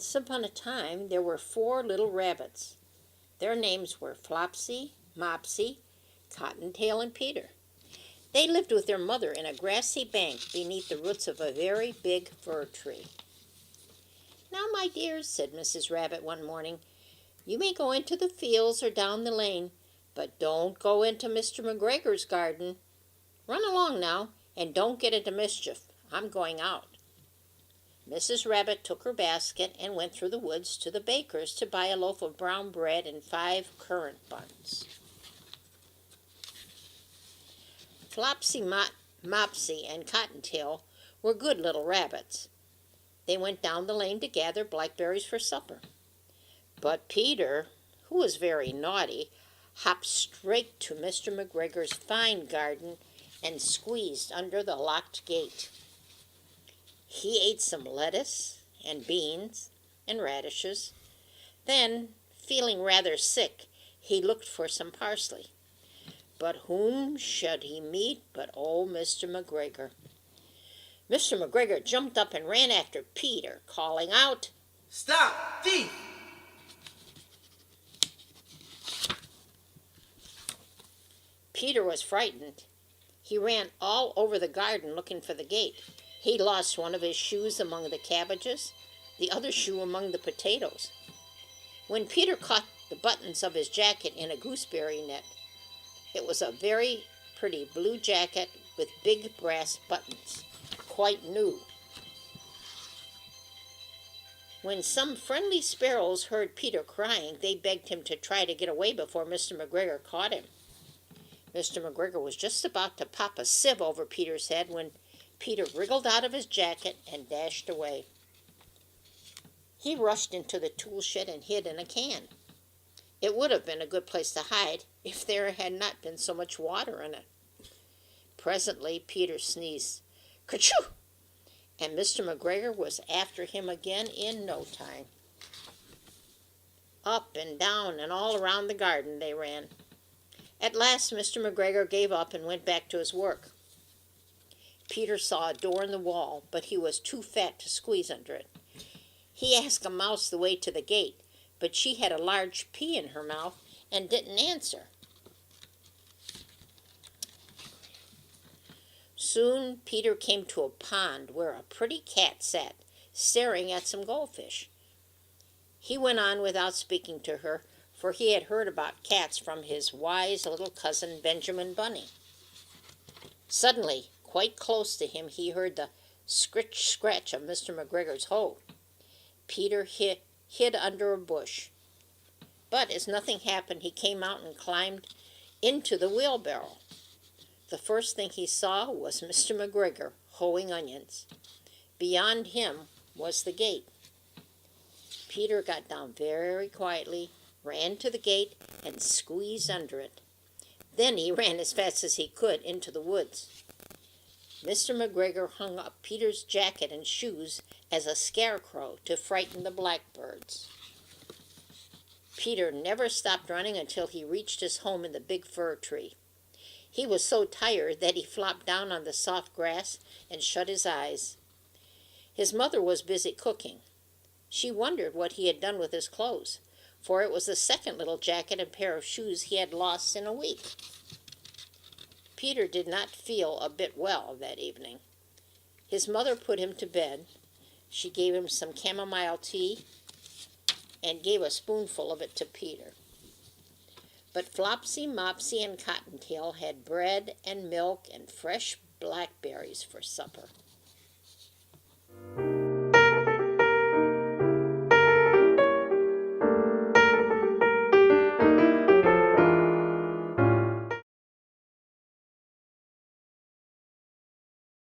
Once upon a time there were 4 little rabbits. Their names were Flopsy, Mopsy, Cottontail, and Peter. They lived with their mother in a grassy bank beneath the roots of a very big fir tree. "Now, my dears," said Mrs. Rabbit one morning, "you may go into the fields or down the lane, but don't go into Mr. McGregor's garden. Run along now, and don't get into mischief. I'm going out." Mrs. Rabbit took her basket and went through the woods to the baker's to buy a loaf of brown bread and 5 currant buns. Flopsy, Mopsy, and Cottontail were good little rabbits. They went down the lane to gather blackberries for supper. But Peter, who was very naughty, hopped straight to Mr. McGregor's fine garden and squeezed under the locked gate. He ate some lettuce and beans and radishes. Then, feeling rather sick, he looked for some parsley. But whom should he meet but old Mr. McGregor? Mr. McGregor jumped up and ran after Peter, calling out, "Stop, thief!" Peter was frightened. He ran all over the garden looking for the gate. He lost one of his shoes among the cabbages, the other shoe among the potatoes. When Peter caught the buttons of his jacket in a gooseberry net, it was a very pretty blue jacket with big brass buttons, quite new. When some friendly sparrows heard Peter crying, they begged him to try to get away before Mr. McGregor caught him. Mr. McGregor was just about to pop a sieve over Peter's head when Peter wriggled out of his jacket and dashed away. He rushed into the tool shed and hid in a can. It would have been a good place to hide if there had not been so much water in it. Presently Peter sneezed, "Kerchoo!" and Mr. McGregor was after him again in no time. Up and down and all around the garden they ran. At last Mr. McGregor gave up and went back to his work. Peter saw a door in the wall, but he was too fat to squeeze under it. He asked a mouse the way to the gate, but she had a large pea in her mouth and didn't answer. Soon Peter came to a pond where a pretty cat sat, staring at some goldfish. He went on without speaking to her, for he had heard about cats from his wise little cousin Benjamin Bunny. Suddenly, quite close to him, he heard the scritch-scratch of Mr. McGregor's hoe. Peter hid under a bush. But as nothing happened, he came out and climbed into the wheelbarrow. The first thing he saw was Mr. McGregor hoeing onions. Beyond him was the gate. Peter got down very quietly, ran to the gate, and squeezed under it. Then he ran as fast as he could into the woods. Mr. McGregor hung up Peter's jacket and shoes as a scarecrow to frighten the blackbirds. Peter never stopped running until he reached his home in the big fir tree. He was so tired that he flopped down on the soft grass and shut his eyes. His mother was busy cooking. She wondered what he had done with his clothes, for it was the second little jacket and pair of shoes he had lost in a week. Peter did not feel a bit well that evening. His mother put him to bed. She gave him some chamomile tea and gave a spoonful of it to Peter. But Flopsy, Mopsy, and Cottontail had bread and milk and fresh blackberries for supper.